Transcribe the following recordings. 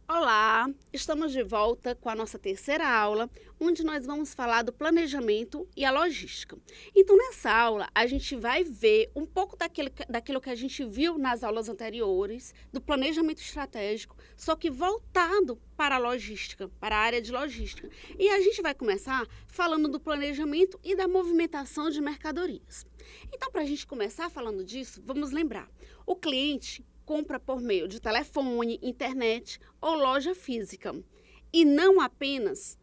Olá, estamos de volta com a nossa terceira aula, onde nós vamos falar do planejamento e a logística. Então, nessa aula, a gente vai ver um pouco daquilo que a gente viu nas aulas anteriores, do planejamento estratégico, só que voltado para a logística, para a área de logística. E a gente vai começar falando do planejamento e da movimentação de mercadorias. Então, para a gente começar falando disso, vamos lembrar, o cliente compra por meio de telefone, internet ou loja física. E não apenas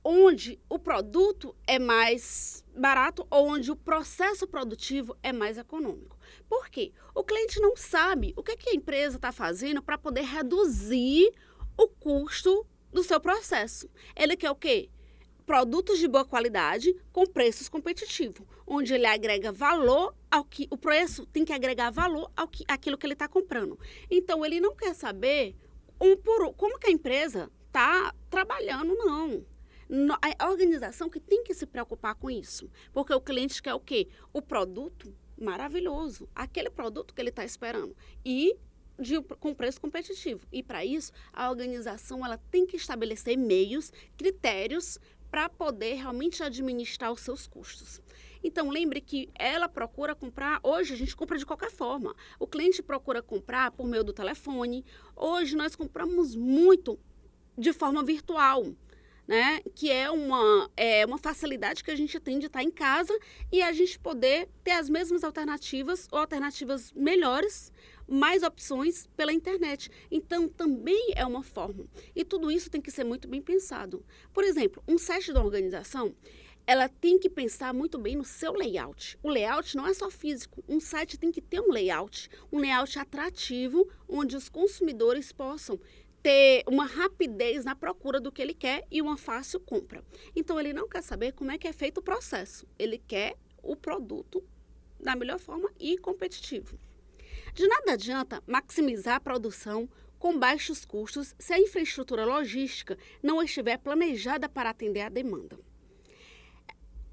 onde o produto é mais barato ou onde o processo produtivo é mais econômico. Por quê? O cliente não sabe o que a empresa está fazendo para poder reduzir o custo do seu processo. Ele quer o quê? Produtos de boa qualidade com preços competitivos, onde ele agrega valor ao que o preço tem que agregar valor àquilo que ele está comprando. Então, ele não quer saber como que a empresa está trabalhando, não. A organização que tem que se preocupar com isso, porque o cliente quer o quê? O produto maravilhoso, aquele produto que ele está esperando com preço competitivo. E para isso, a organização ela tem que estabelecer meios, critérios para poder realmente administrar os seus custos. Então, lembre que ela procura comprar, hoje a gente compra de qualquer forma. O cliente procura comprar por meio do telefone. Hoje nós compramos muito de forma virtual, né? Que é uma facilidade que a gente tem de estar em casa e a gente poder ter as mesmas alternativas ou alternativas melhores, mais opções pela internet. Então, também é uma forma. E tudo isso tem que ser muito bem pensado. Por exemplo, um site da organização, ela tem que pensar muito bem no seu layout. O layout não é só físico. Um site tem que ter um layout atrativo, onde os consumidores possam ter uma rapidez na procura do que ele quer e uma fácil compra. Então, ele não quer saber como é que é feito o processo. Ele quer o produto da melhor forma e competitivo. De nada adianta maximizar a produção com baixos custos se a infraestrutura logística não estiver planejada para atender à demanda.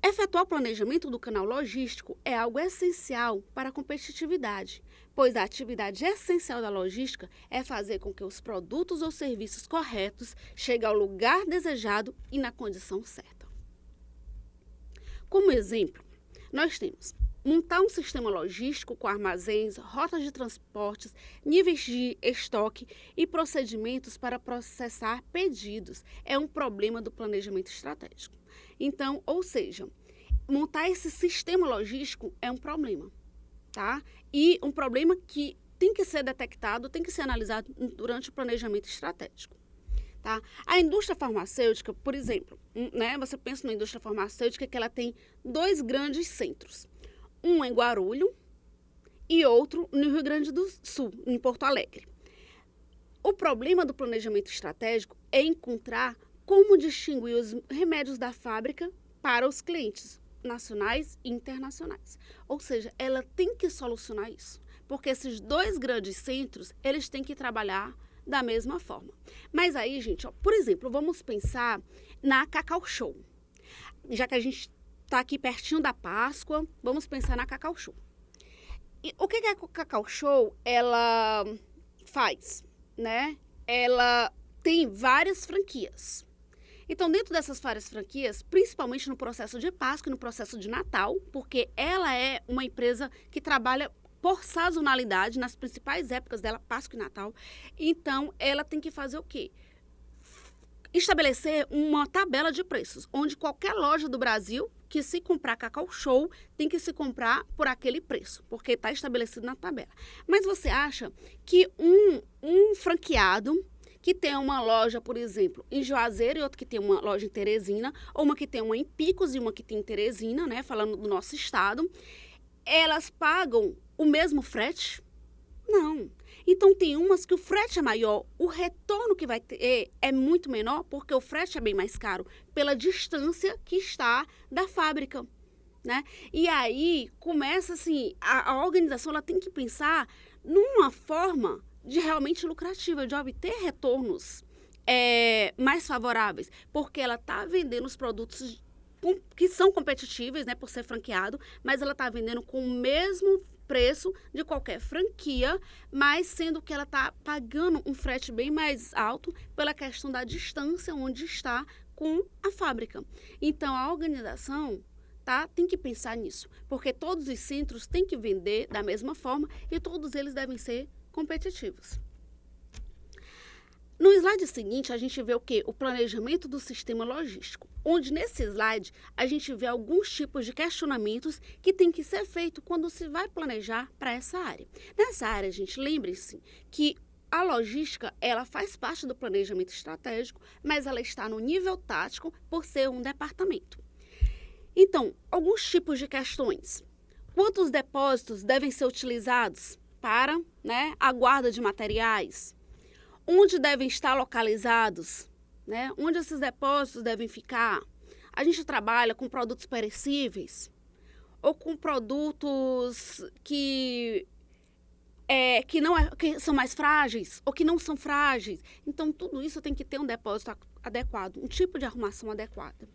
Efetuar o planejamento do canal logístico é algo essencial para a competitividade, pois a atividade essencial da logística é fazer com que os produtos ou serviços corretos cheguem ao lugar desejado e na condição certa. Como exemplo, nós temos montar um sistema logístico com armazéns, rotas de transportes, níveis de estoque e procedimentos para processar pedidos. É um problema do planejamento estratégico. Então, ou seja, montar esse sistema logístico é um problema, tá? E um problema que tem que ser detectado, tem que ser analisado durante o planejamento estratégico. Tá? A indústria farmacêutica, por exemplo, né? Você pensa na indústria farmacêutica que ela tem dois grandes centros. Um em Guarulhos e outro no Rio Grande do Sul, em Porto Alegre. O problema do planejamento estratégico é encontrar como distinguir os remédios da fábrica para os clientes nacionais e internacionais. Ou seja, ela tem que solucionar isso, porque esses dois grandes centros, eles têm que trabalhar da mesma forma. Mas aí, gente, ó, por exemplo, vamos pensar na Cacau Show. Já que a gente está aqui pertinho da Páscoa, vamos pensar na Cacau Show. E o que a Cacau Show ela faz, né? Ela tem várias franquias. Então, dentro dessas várias franquias, principalmente no processo de Páscoa e no processo de Natal, porque ela é uma empresa que trabalha por sazonalidade nas principais épocas dela, Páscoa e Natal. Então, ela tem que fazer o quê? Estabelecer uma tabela de preços, onde qualquer loja do Brasil que se comprar Cacau Show tem que se comprar por aquele preço, porque está estabelecido na tabela. Mas você acha que um franqueado que tem uma loja, por exemplo, em Juazeiro e outro que tem uma loja em Teresina, ou uma que tem uma em Picos e uma que tem em Teresina, né, falando do nosso estado, elas pagam o mesmo frete? Não. Então, tem umas que o frete é maior, o retorno que vai ter é muito menor, porque o frete é bem mais caro, pela distância que está da fábrica, né? E aí começa assim, a organização ela tem que pensar numa forma de realmente lucrativa, de obter retornos mais favoráveis, porque ela está vendendo os produtos que são competitivos, né, por ser franqueado, mas ela está vendendo com o mesmo preço de qualquer franquia, mas sendo que ela está pagando um frete bem mais alto pela questão da distância onde está com a fábrica. Então, a organização tem que pensar nisso, porque todos os centros têm que vender da mesma forma e todos eles devem ser competitivos. No slide seguinte, a gente vê o quê? O planejamento do sistema logístico, onde nesse slide a gente vê alguns tipos de questionamentos que tem que ser feito quando se vai planejar para essa área. Nessa área, gente, lembre-se que a logística, ela faz parte do planejamento estratégico, mas ela está no nível tático por ser um departamento. Então, alguns tipos de questões. Quantos depósitos devem ser utilizados para, né, a guarda de materiais? Onde devem estar localizados, né? Onde esses depósitos devem ficar? A gente trabalha com produtos perecíveis ou com produtos que são mais frágeis ou que não são frágeis. Então, tudo isso tem que ter um depósito adequado, um tipo de arrumação adequada.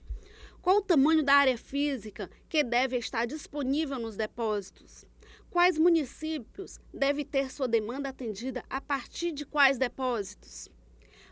Qual o tamanho da área física que deve estar disponível nos depósitos? Quais municípios devem ter sua demanda atendida a partir de quais depósitos?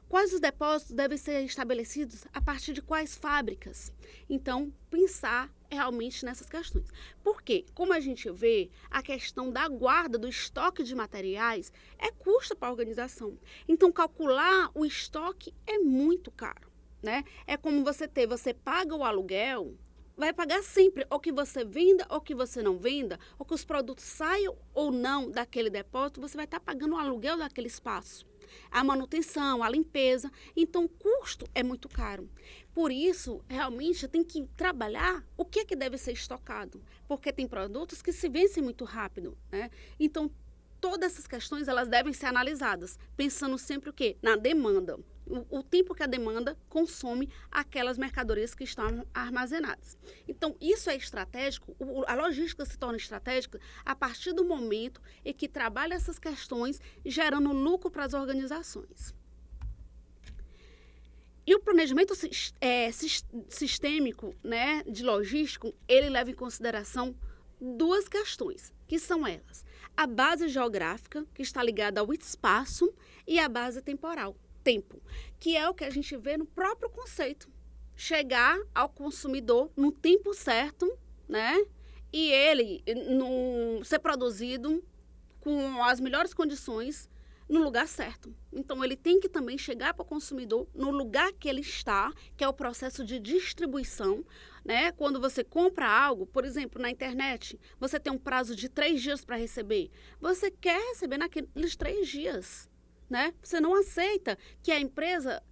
Quais os depósitos devem ser estabelecidos a partir de quais fábricas? Então, pensar realmente nessas questões. Porque, como a gente vê, a questão da guarda do estoque de materiais é custo para a organização. Então, calcular o estoque é muito caro, né? É como você paga o aluguel, vai pagar sempre, ou que você venda ou que você não venda, ou que os produtos saiam ou não daquele depósito, você vai estar pagando o aluguel daquele espaço, a manutenção, a limpeza. Então, o custo é muito caro. Por isso, realmente, tem que trabalhar o que é que deve ser estocado, porque tem produtos que se vencem muito rápido, né? Então, todas essas questões, elas devem ser analisadas, pensando sempre o quê? Na demanda. O tempo que a demanda consome aquelas mercadorias que estão armazenadas. Então, isso é estratégico, a logística se torna estratégica a partir do momento em que trabalha essas questões, gerando lucro para as organizações. E o planejamento sistêmico, né, de logístico, ele leva em consideração duas questões, que são elas: a base geográfica, que está ligada ao espaço, e a base temporal, tempo, que é o que a gente vê no próprio conceito. Chegar ao consumidor no tempo certo, né? E ele ser produzido com as melhores condições no lugar certo. Então, ele tem que também chegar para o consumidor no lugar que ele está, que é o processo de distribuição, né? Quando você compra algo, por exemplo, na internet, você tem um prazo de 3 dias para receber. Você quer receber naqueles 3 dias, né? Você não aceita que a empresa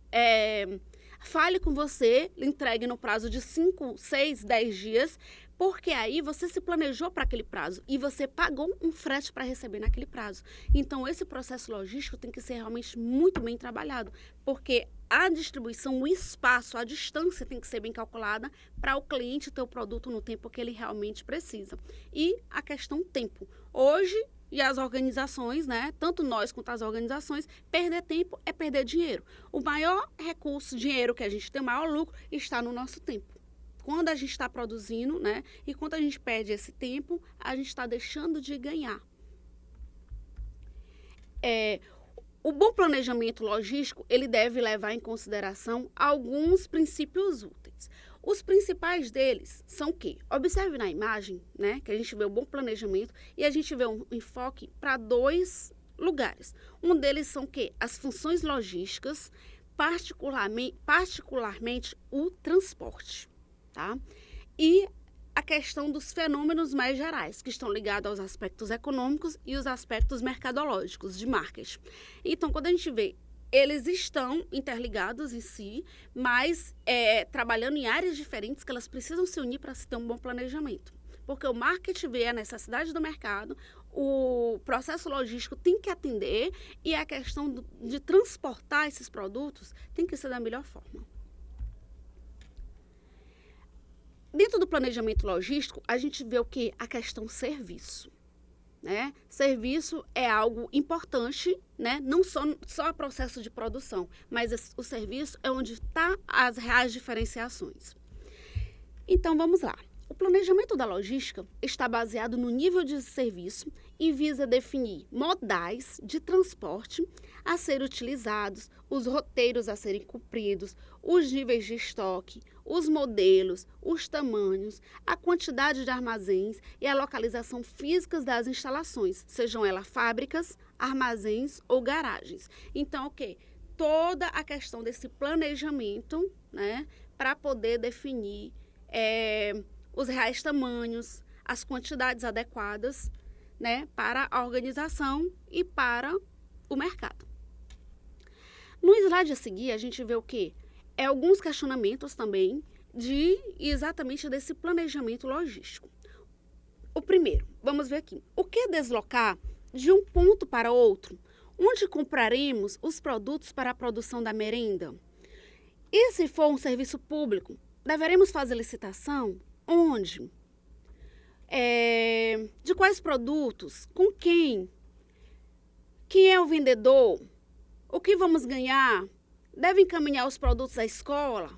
fale com você, lhe entregue no prazo de 5, 6, 10 dias, porque aí você se planejou para aquele prazo e você pagou um frete para receber naquele prazo. Então, esse processo logístico tem que ser realmente muito bem trabalhado, porque a distribuição, o espaço, a distância tem que ser bem calculada para o cliente ter o produto no tempo que ele realmente precisa. E a questão tempo. Hoje, e as organizações, né, tanto nós quanto as organizações, perder tempo é perder dinheiro. O maior recurso, dinheiro que a gente tem, o maior lucro, está no nosso tempo. Quando a gente está produzindo, né, e quando a gente perde esse tempo, a gente está deixando de ganhar. O bom planejamento logístico, ele deve levar em consideração alguns princípios úteis. Os principais deles são o quê? Observe na imagem, né, que a gente vê o bom planejamento e a gente vê um enfoque para 2 lugares. Um deles são o quê? As funções logísticas, particularmente o transporte, tá? E a questão dos fenômenos mais gerais, que estão ligados aos aspectos econômicos e os aspectos mercadológicos de marketing. Então, quando a gente vê, eles estão interligados em si, mas trabalhando em áreas diferentes que elas precisam se unir para se ter um bom planejamento. Porque o marketing vê a necessidade do mercado, o processo logístico tem que atender e a questão de transportar esses produtos tem que ser da melhor forma. Dentro do planejamento logístico, a gente vê o que? A questão serviço. Né? Serviço é algo importante, né? Não só o processo de produção, mas o serviço é onde estão as reais diferenciações. Então, vamos lá. O planejamento da logística está baseado no nível de serviço e visa definir modais de transporte a serem utilizados, os roteiros a serem cumpridos, os níveis de estoque, os modelos, os tamanhos, a quantidade de armazéns e a localização físicas das instalações, sejam elas fábricas, armazéns ou garagens. Então, toda a questão desse planejamento, né, para poder definir os reais tamanhos, as quantidades adequadas, né, para a organização e para o mercado. No slide a seguir, a gente vê o quê? Alguns questionamentos também exatamente desse planejamento logístico. O primeiro, vamos ver aqui. O que é deslocar de um ponto para outro? Onde compraremos os produtos para a produção da merenda? E se for um serviço público, deveremos fazer licitação? Onde? De quais produtos? Com quem? Quem é o vendedor? O que vamos ganhar? Deve encaminhar os produtos à escola,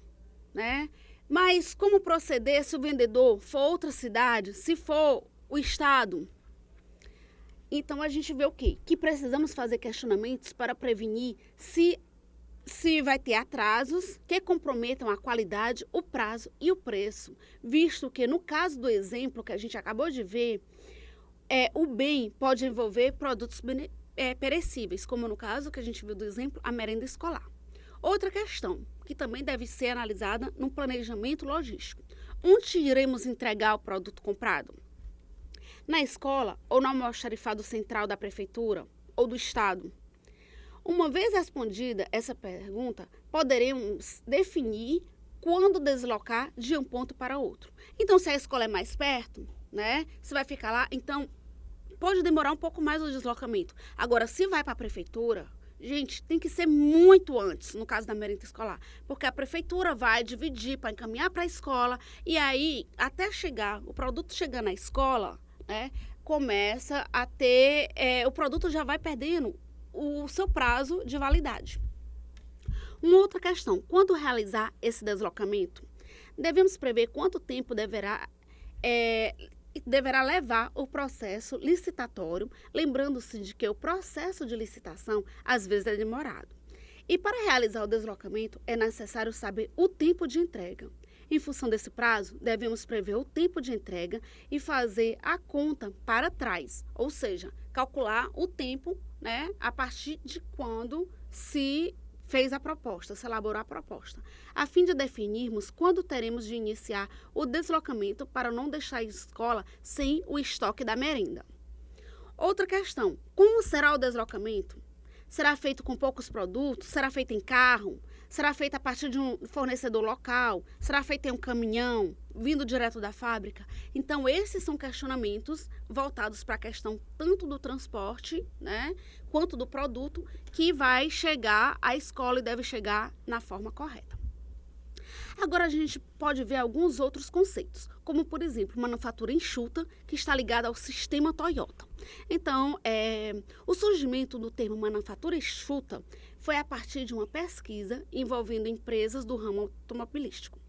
né? Mas como proceder se o vendedor for outra cidade, se for o estado? Então, a gente vê o quê? Que precisamos fazer questionamentos para prevenir se vai ter atrasos que comprometam a qualidade, o prazo e o preço, visto que no caso do exemplo que a gente acabou de ver, o bem pode envolver produtos perecíveis, como no caso que a gente viu do exemplo, a merenda escolar. Outra questão que também deve ser analisada no planejamento logístico: onde iremos entregar o produto comprado? Na escola ou no almoxarifado central da prefeitura ou do estado? Uma vez respondida essa pergunta, poderemos definir quando deslocar de um ponto para outro. Então, se a escola é mais perto, né, você vai ficar lá, então pode demorar um pouco mais o deslocamento. Agora, se vai para a prefeitura, gente, tem que ser muito antes, no caso da merenda escolar, porque a prefeitura vai dividir para encaminhar para a escola e aí, até o produto chegar na escola, né, começa a ter, o produto já vai perdendo o seu prazo de validade. Uma outra questão: quando realizar esse deslocamento, devemos prever quanto tempo deverá levar o processo licitatório, lembrando-se de que o processo de licitação às vezes é demorado. E para realizar o deslocamento é necessário saber o tempo de entrega. Em função desse prazo, devemos prever o tempo de entrega e fazer a conta para trás, ou seja, calcular o tempo, né, a partir de quando se fez a proposta, se elaborou a proposta, a fim de definirmos quando teremos de iniciar o deslocamento para não deixar a escola sem o estoque da merenda. Outra questão: como será o deslocamento? Será feito com poucos produtos? Será feito em carro? Será feito a partir de um fornecedor local? Será feito em um caminhão, vindo direto da fábrica? Então, esses são questionamentos voltados para a questão tanto do transporte, né, quanto do produto que vai chegar à escola e deve chegar na forma correta. Agora, a gente pode ver alguns outros conceitos, como, por exemplo, manufatura enxuta, que está ligada ao sistema Toyota. Então, o surgimento do termo manufatura enxuta foi a partir de uma pesquisa envolvendo empresas do ramo automobilístico.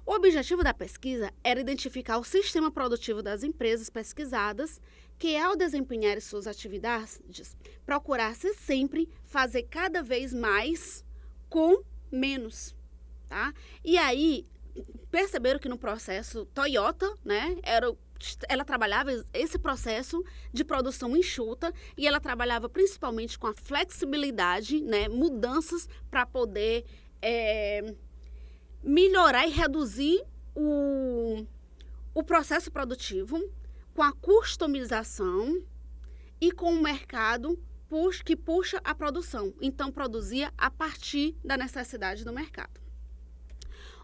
O objetivo da pesquisa era identificar o sistema produtivo das empresas pesquisadas, que, ao desempenhar suas atividades, procurasse sempre fazer cada vez mais com menos. Tá? E aí, perceberam que no processo Toyota, né, ela trabalhava esse processo de produção enxuta e ela trabalhava principalmente com a flexibilidade, né, mudanças para poder melhorar e reduzir o processo produtivo, com a customização e com o mercado que puxa a produção. Então, produzia a partir da necessidade do mercado.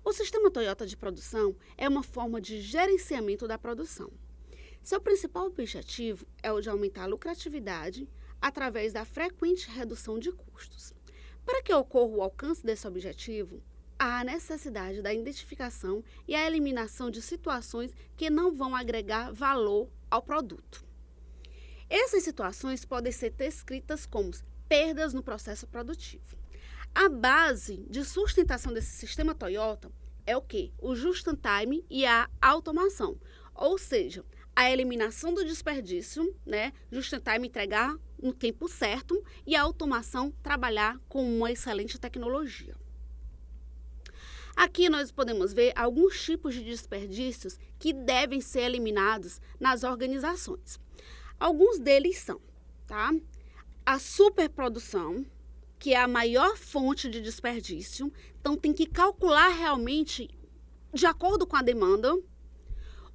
O sistema Toyota de produção é uma forma de gerenciamento da produção. Seu principal objetivo é o de aumentar a lucratividade através da frequente redução de custos. Para que ocorra o alcance desse objetivo, há necessidade da identificação e a eliminação de situações que não vão agregar valor ao produto. Essas situações podem ser descritas como perdas no processo produtivo. A base de sustentação desse sistema Toyota é o quê? O just-in-time e a automação, ou seja, a eliminação do desperdício, né? Just-in-time entregar no tempo certo e a automação trabalhar com uma excelente tecnologia. Aqui nós podemos ver alguns tipos de desperdícios que devem ser eliminados nas organizações. Alguns deles são, tá? A superprodução, que é a maior fonte de desperdício, então tem que calcular realmente de acordo com a demanda.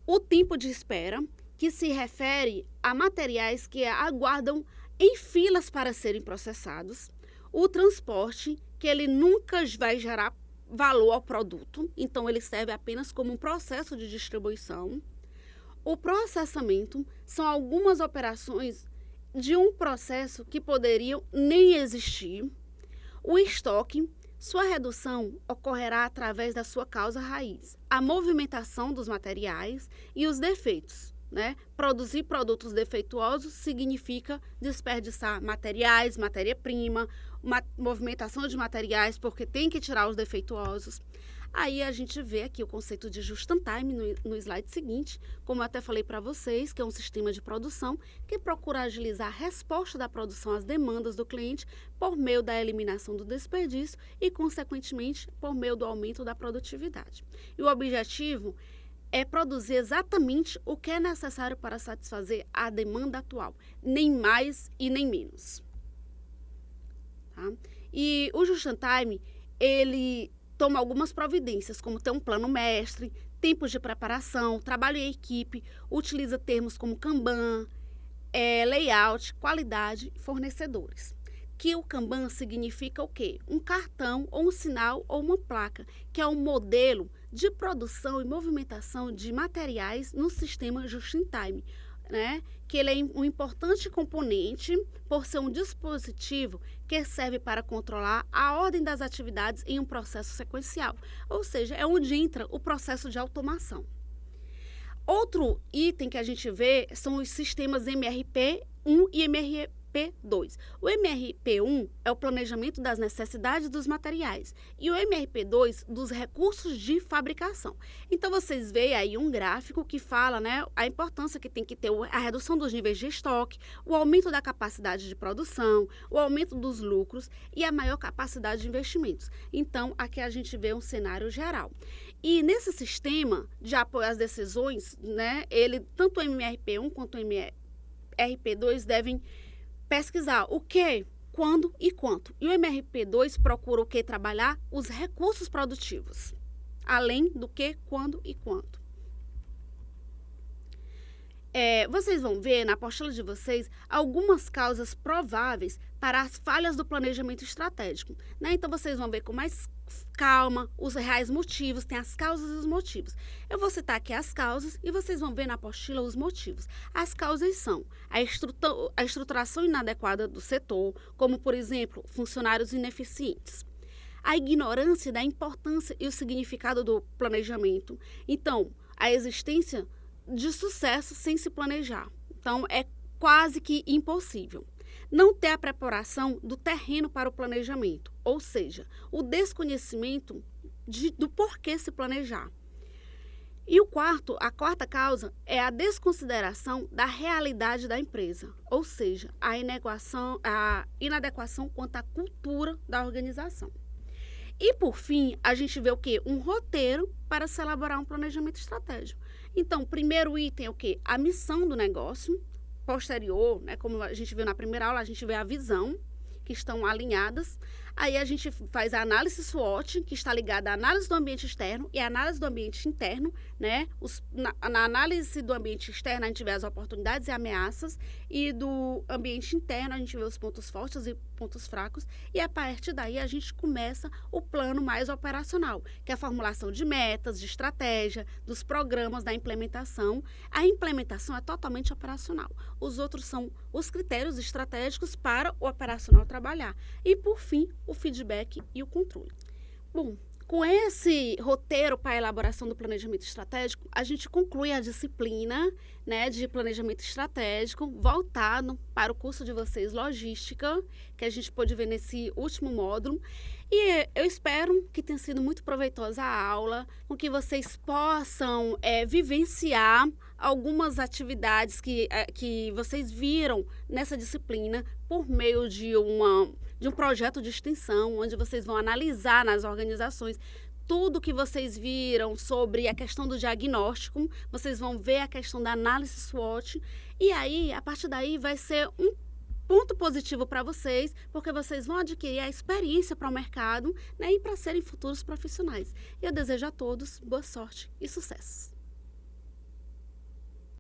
O tempo de espera, que se refere a materiais que aguardam em filas para serem processados. O transporte, que ele nunca vai gerar valor ao produto, então ele serve apenas como um processo de distribuição. O processamento são algumas operações de um processo que poderiam nem existir. O estoque, sua redução ocorrerá através da sua causa raiz, a movimentação dos materiais e os defeitos, né? Produzir produtos defeituosos significa desperdiçar materiais, matéria-prima, movimentação de materiais, porque tem que tirar os defeituosos. Aí a gente vê aqui o conceito de just-in-time no slide seguinte, como eu até falei para vocês, que é um sistema de produção que procura agilizar a resposta da produção às demandas do cliente por meio da eliminação do desperdício e, consequentemente, por meio do aumento da produtividade. E o objetivo é produzir exatamente o que é necessário para satisfazer a demanda atual, nem mais e nem menos. Tá? E o just-in-time, ele toma algumas providências, como ter um plano mestre, tempos de preparação, trabalho em equipe, utiliza termos como Kanban, layout, qualidade, fornecedores. Que o Kanban significa o quê? Um cartão, ou um sinal, ou uma placa, que é um modelo de produção e movimentação de materiais no sistema just-in-time, né? Que ele é um importante componente por ser um dispositivo que serve para controlar a ordem das atividades em um processo sequencial, ou seja, é onde entra o processo de automação. Outro item que a gente vê são os sistemas MRP1 e MRP2. O MRP1 é o planejamento das necessidades dos materiais e o MRP2 dos recursos de fabricação. Então, vocês veem aí um gráfico que fala, né, a importância que tem que ter a redução dos níveis de estoque, o aumento da capacidade de produção, o aumento dos lucros e a maior capacidade de investimentos. Então, aqui a gente vê um cenário geral. E nesse sistema de apoio às decisões, né, tanto o MRP1 quanto o MRP2 devem pesquisar o que, quando e quanto. E o MRP2 procura o que? Trabalhar os recursos produtivos, além do que, quando e quanto. Vocês vão ver na apostila de vocês algumas causas prováveis para as falhas do planejamento estratégico, né? Então, vocês vão ver com mais calma os reais motivos, tem as causas e os motivos. Eu vou citar aqui as causas e vocês vão ver na apostila os motivos. As causas são a estruturação inadequada do setor, como, por exemplo, funcionários ineficientes. A ignorância da importância e o significado do planejamento. Então, a existência de sucesso sem se planejar. Então, é quase que impossível. Não ter a preparação do terreno para o planejamento, ou seja, o desconhecimento do porquê se planejar. E a quarta causa é a desconsideração da realidade da empresa, ou seja, a inadequação quanto à cultura da organização. E, por fim, a gente vê o quê? Um roteiro para se elaborar um planejamento estratégico. Então, o primeiro item é o quê? A missão do negócio. Posterior, né, como a gente viu na primeira aula, a gente vê a visão, que estão alinhadas. Aí a gente faz a análise SWOT, que está ligada à análise do ambiente externo e à análise do ambiente interno, né? Na análise do ambiente externo, a gente vê as oportunidades e ameaças, e do ambiente interno, a gente vê os pontos fortes e pontos fracos, e a partir daí a gente começa o plano mais operacional, que é a formulação de metas, de estratégia, dos programas, da implementação. A implementação é totalmente operacional. Os outros são os critérios estratégicos para o operacional trabalhar. E, por fim, o feedback e o controle. Bom, Com esse roteiro para a elaboração do planejamento estratégico, a gente conclui a disciplina, né, de planejamento estratégico voltado para o curso de vocês, logística, que a gente pôde ver nesse último módulo. E eu espero que tenha sido muito proveitosa a aula, com que vocês possam vivenciar algumas atividades que vocês viram nessa disciplina por meio de um projeto de extensão, onde vocês vão analisar nas organizações tudo que vocês viram sobre a questão do diagnóstico, vocês vão ver a questão da análise SWOT, e aí, a partir daí, vai ser um ponto positivo para vocês, porque vocês vão adquirir a experiência para o mercado, né, e para serem futuros profissionais. Eu desejo a todos boa sorte e sucesso.